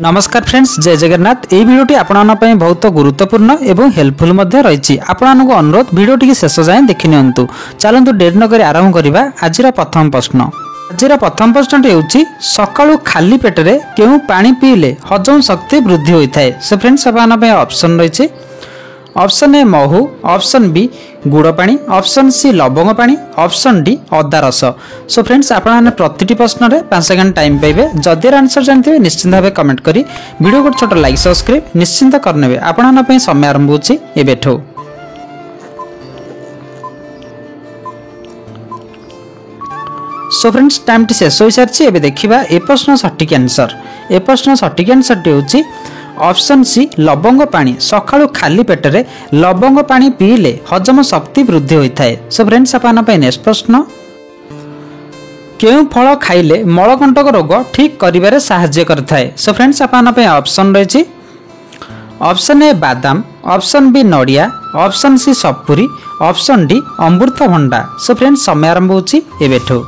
नमस्कार फ्रेंड्स, जय जगन्नाथ। ये भिडियोटी आपन बहुत गुरुत्वपूर्ण एवं हेल्पफुल रही। आपको अनुरोध भिडियोटी शेष जाए देखि नियंतु। चलतु डेरी नक आरंभ करवा। आज प्रथम प्रश्न प्रश्नटी होउछि सकाळु खाली पेटरे केउ पानी पीले हजम शक्ति वृद्धि होता है। सो फ्रेंड्स आपन ऑप्शन रही। ऑप्शन ए महू, ऑप्शन बी गुड़ पानी, ऑप्शन सी लवंग पानी, ऑप्शन डी अदा रस। सो फ्रेंड्स आपने प्रति प्रश्न में 5 सेकंड टाइम पाइबे। जदि आंसर जानते निश्चिंत भाव कमेंट करी वीडियो को छोट लाइक सब्सक्राइब निश्चिंत करने। आपन समय आरंभ होछि एबेठो। सो फ्रेंड्स टाइम टी शेष हो सारी। एबे देखिबा ए प्रश्न सटीक आंसर। ए प्रश्न सटीक आंसर टी होछि ऑप्शन सी लवंग पानी। सकाळु खाली पेटरे लवंग पानी पीले हजम शक्ति वृद्धि होता है। सो फ्रेंड्स आपन नेक्स्ट प्रश्न केउ फल खाइले मलकंटक रोग ठीक करिवारे सहाय्य करथाय। सो फ्रेंड्स आपन ऑप्शन रही। ऑप्शन ए बादाम, ऑप्शन बी नड़िया, ऑप्शन सी सपुरी, ऑप्शन डी अमृतभंडा। सो फ्रेंड्स समय आरंभ होछि एबेठो।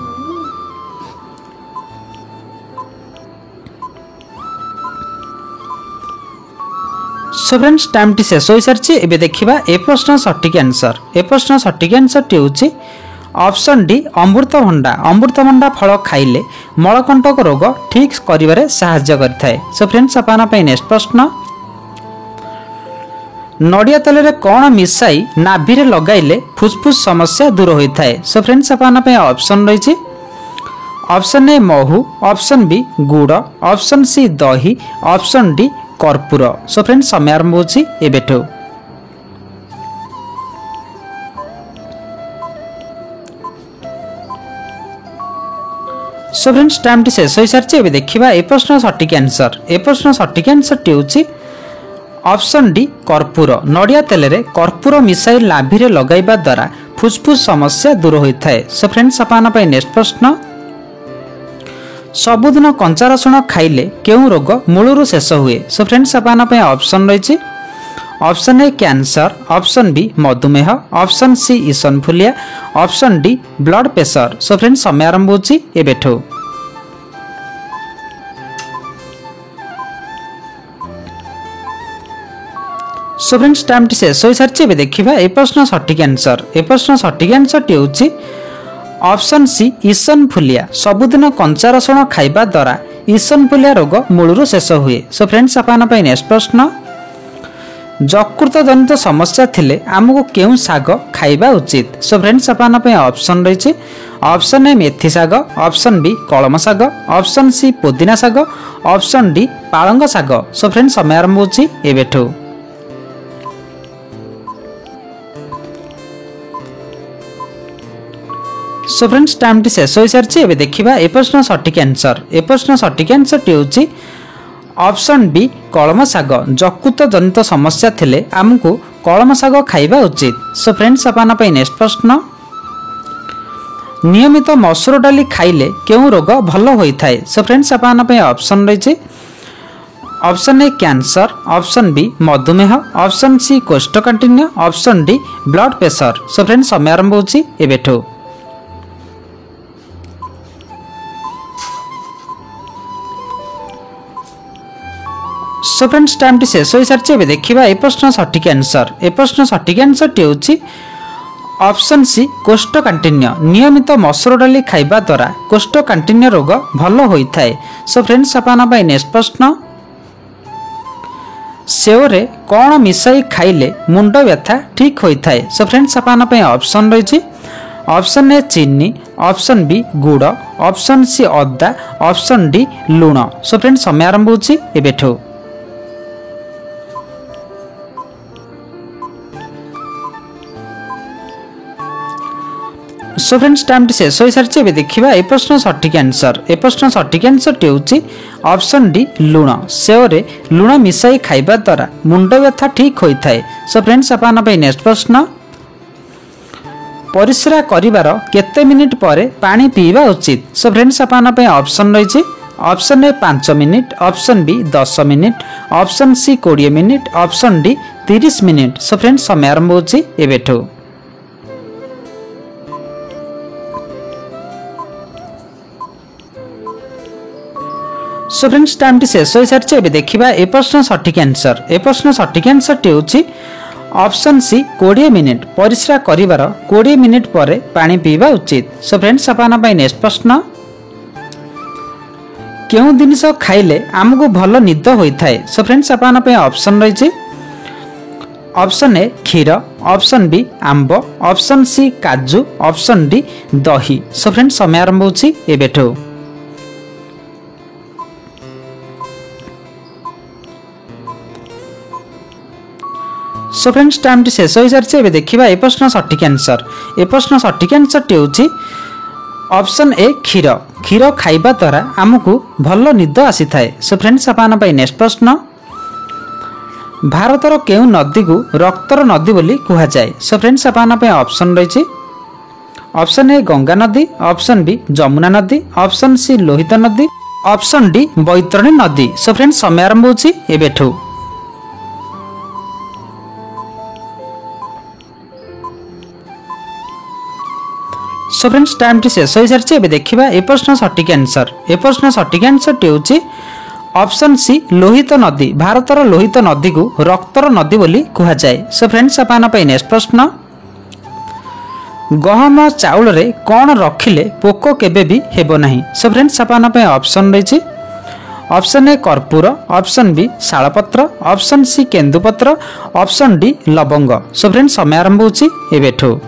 सो फ्रेंड्स टाइम टी शेष हो सारी। एबे देखिबा ए प्रश्न सटीक आंसर। ए प्रश्न सटीक आंसर टी होछि ऑप्शन डी अमृतभंडा। अमृतभंडा फल खाइले मलकंटक रोग ठीक करिवारे सहाय्य करथाय। सो फ्रेंड्स आपन नेक्स्ट प्रश्न नड़िया तेल रे कौन मिसाई नाभि रे लगाइले फुसफुस समस्या दूर होता है। सो फ्रेंड्स आपन ऑप्शन रही। ऑप्शन ए महू, ऑप्शन बी गुड़, ऑप्शन सी दही, ऑप्शन डी कर्पूर। सो फ्रेंड्स समय आरंभ होछि एबेठो। सो फ्रेंड्स टाइम टी शेष हो सारी। एबे देखिबा ए प्रश्न सटीक आंसर। ए प्रश्न सटीक आंसर टी होछि ऑप्शन डी कर्पूर। नड़िया तेल रे कर्पूर मिसाई नाभि रे लगाइबा द्वारा फुसफुस समस्या दूर होता है। सो फ्रेंड्स आपन नेक्स्ट प्रश्न सबुदिन कंचा रसुण खाइले केउ रोग मूलरू शेष हुए। सो फ्रेंड्स आपन ऑप्शन रही। Option A cancer, option B मधुमेह, ऑप्शन सी ईसनफुलिया, option D blood pressure. So friends समय आरंभ होछि एबेठो। सो फ्रेंड्स टाइम टी शेष हो सारी। एबे देखिबा ए प्रश्न सटीक आंसर। ए प्रश्न सटीक आंसर टी होछि ऑप्शन सी ईसनफुलिया। सबुदिन कंचा रसुण खाइबा द्वारा ईसनफुलिया रोग मूलरू शेष हुए। सो फ्रेंड्स आपन नेक्स्ट प्रश्न यकृत जनित समस्या थिले आमको केउ साग खाइबा उचित। सो फ्रेंड्स आपन ऑप्शन रही। ऑप्शन ए मेथी साग, ऑप्शन बी कलम साग, ऑप्शन सी पुदीना साग, ऑप्शन डी पालंग साग। सो फ्रेंड्स समय आरंभ होछि एबेठो। सो फ्रेंड्स टाइम टी शेष हो सारी। एबे देखिबा ए प्रश्न सटीक आंसर। ए प्रश्न सटीक आंसर टी होछि ऑप्शन बी कलम साग। यकृत जनित समस्या थिले आमको कलम साग खाइबा उचित। सो फ्रेंड्स आपन नेक्स्ट प्रश्न नियमित मसूर डाली खाइले केउ रोग भल होता है। सो फ्रेंड्स आपन ऑप्शन रही। Option A cancer, option B मधुमेह, ऑप्शन सी कोष्ठकाठिन्य, option D blood pressure. So friends समय आरंभ होछि एबेठो। सो फ्रेंड्स टाइम टी शेष हो सारी। एबे देखिबा ए प्रश्न सटीक आंसर। ए प्रश्न सटीक आंसर टी होछि ऑप्शन सी कोष्ठकाठिन्य। नियमित मसूर डाली खाइबा द्वारा कोष्ठकाठिन्य रोग भल होता है। सो फ्रेंड्स आपन नेक्स्ट प्रश्न सेव रे कौन मिसाई खाइले मुंड व्यथा ठीक होता है। सो फ्रेंड्स आपन ऑप्शन रही। ऑप्शन ए चीनी, ऑप्शन बी गुड़, ऑप्शन सी अदा, ऑप्शन डी लूण। सो फ्रेंड्स समय आरंभ होछि एबेठो। सो फ्रेंड्स टाइम टी शेष हो सारी। एबे देखिबा ए प्रश्न सटीक आंसर। ए प्रश्न सटीक आंसर टी होछि ऑप्शन डी लूण। सेव रे लूण मिसाई खाइबा द्वारा मुंड व्यथा ठीक होता है। सो फ्रेंड्स आपन नेक्स्ट प्रश्न परिश्रा करिवार केते मिनिट परे पानी पीवा उचित। सो फ्रेंड्स आपन ऑप्शन रही। Option A 5 minute, option B 10 minute, option C 20 minute, option D 30 minute. So friends समय आरंभ होछि एबेठो। सो फ्रेंड्स टाइम टी शेष हो सारी एबे देखिबा ए प्रश्न सठिक आंसर। ए प्रश्न सठिक आंसर टी होची ऑप्शन सी 20 मिनिट परिश्रा करिवार 20 मिनिट परे पानी पीवा उचित। सो फ्रेंड्स आपन पई नेक्स्ट प्रश्न केउं जिनिस खाइले आमको भल निद होइथाय। सो फ्रेंड्स आपन पई ऑप्शन रहिछि ऑप्शन ए क्षीर, ऑप्शन बी आंब, ऑप्शन सी काजू, ऑप्शन डी दही। सो फ्रेंड्स समय आरंभ होछि एबेठो। सो फ्रेंड्स टाइम टी शेष हो सारी एबे देखिबा ए प्रश्न सठिक आंसर। ए प्रश्न सठिक आंसर टी होछि ऑप्शन ए क्षीर। क्षीर खाइबा द्वारा आमको भल निद आसी थाए। सो फ्रेंड्स आपन पई नेक्स्ट प्रश्न भारतर केउं नदी को रक्तर नदी बोली कहा जाए। सो फ्रेंड्स आपन पई ऑप्शन रहिछि ऑप्शन ए गंगा नदी, ऑप्शन बी जमुना नदी, ऑप्शन सी लोहित नदी, ऑप्शन डी बैतरणी नदी। सो फ्रेंड्स समय आरंभ होछि एबेठो। सो फ्रेंड्स टाइम टी शेष हो सारी एबे देखिबा ए प्रश्न सठिक आंसर। ए प्रश्न सठिक आंसर टी होछि ऑप्शन सी लोहित नदी। भारतर लोहित नदी को रक्तर नदी बोली कहा जाए। सो फ्रेंड्स आपन पई नेक्स्ट प्रश्न गहम चाउल रे कोन रखिले पोको केबे भी हेबो नाही। सो फ्रेंड्स आपन पई ऑप्शन रहिछि ऑप्शन ए कर्पूर, ऑप्शन बी शालपत्र, ऑप्शन सी केंदुपत्र, ऑप्शन डी लवंग। सो फ्रेंड्स समय आरंभ होछि एबेठो।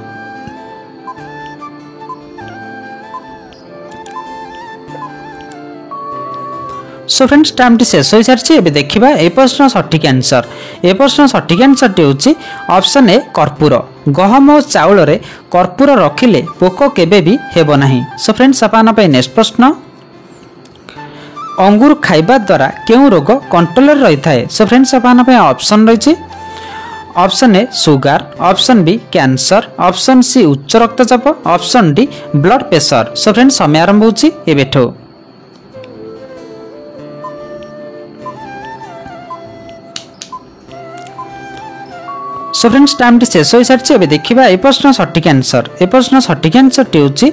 सो फ्रेंड्स टाइम टी शेष हो सारी एबे देखिबा ए प्रश्न सठिक आंसर। ए प्रश्न सठिक आंसर टी होछि ऑप्शन ए कर्पूर। गहम और चाउल रे कर्पूर रखिले पोको केबे भी हेबो नाही। सो फ्रेंड्स आपन पई नेक्स्ट प्रश्न अंगूर खाइबा द्वारा केउं रोग कंट्रोल रही थाए। सो फ्रेंड्स आपन पई ऑप्शन रहिछि option A sugar, option B cancer, option C उच्च रक्तचाप, option D blood pressure. So friends समय आरंभ होछि एबेठो। सो फ्रेंड्स टाइम टी शेष हो सारी एबे देखिबा ए प्रश्न सठिक आंसर। ए प्रश्न सठिक आंसर टी होछि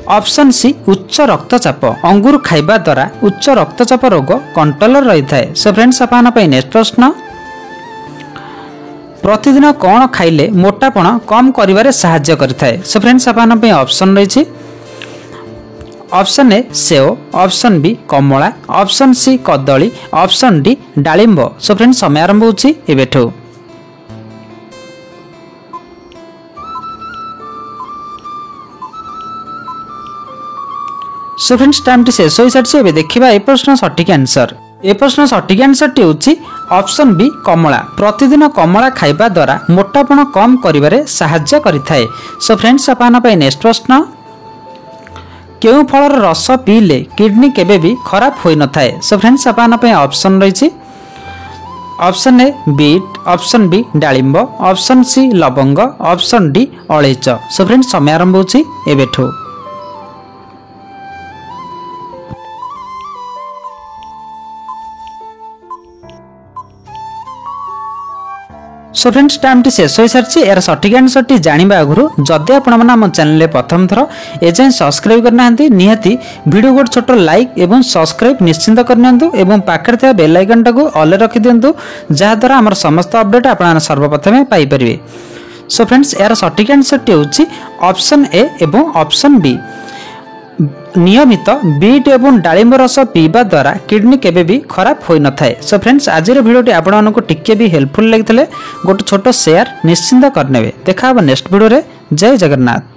ऑप्शन सी उच्च रक्तचाप। अंगूर खाइबा द्वारा उच्च रक्तचाप रोग कंट्रोल रही थाए। सो फ्रेंड्स आपन पई नेक्स्ट प्रश्न प्रतिदिन कोन खाइले मोटापण कम करिवारे सहाय्य करिथाए। सो फ्रेंड्स आपन पई ऑप्शन रहिछि ऑप्शन ए सेव, ऑप्शन बी कमला, ऑप्शन सी कदली, ऑप्शन डी डालिंब। सो फ्रेंड्स समय आरंभ होछि एबेठो। सो फ्रेंड्स टाइम टी शेष हो सारी एबे देखिबा ए प्रश्न सठिक आंसर। ए प्रश्न सठिक आंसर टी होछि ऑप्शन बी कमला। प्रतिदिन कमला खाइबा द्वारा मोटापण कम करिवारे सहाय्य करिथाए। सो फ्रेंड्स आपन पई नेक्स्ट प्रश्न केउं फलर रस पीले किडनी केबे भी खराब होई न थाए। सो फ्रेंड्स आपन पई ऑप्शन रहिछि option A beet, option B डालिंब, ऑप्शन सी लवंग, ऑप्शन डी अळेच। सो फ्रेंड्स समय आरंभ होछि एबेठो। सो फ्रेंड्स टाइम टी शेष हो सारी यार सठिक आंसर टी जानिबा आगुरु जदि आपण माने हम चैनल प्रथम थर एजाय सब्सक्राइब करना हंती निहाती वीडियो को छोटो लाइक एवं सब्सक्राइब निश्चिंत करनियंतु एवं पाखरे थे बेल आइकन टाको ऑल रखि दियंतु जहा द्वारा हमर समस्त अपडेट आपण सर्वप्रथमे पाई परिबे। सो फ्रेंड्स यार सठिक आंसर टी होछि ऑप्शन ए एवं ऑप्शन बी। नियमित बीट एवं डालिंब रस पीवा द्वारा किडनी केबे भी खराब होई न थाए। सो फ्रेंड्स आज भिडियोटी आपण मानक टिके भी हेल्पफुल लगितले गोटे छोटो शेयर निश्चिंत करनेबे। देखा नेक्स्ट वीडियो रे। जय जगन्नाथ।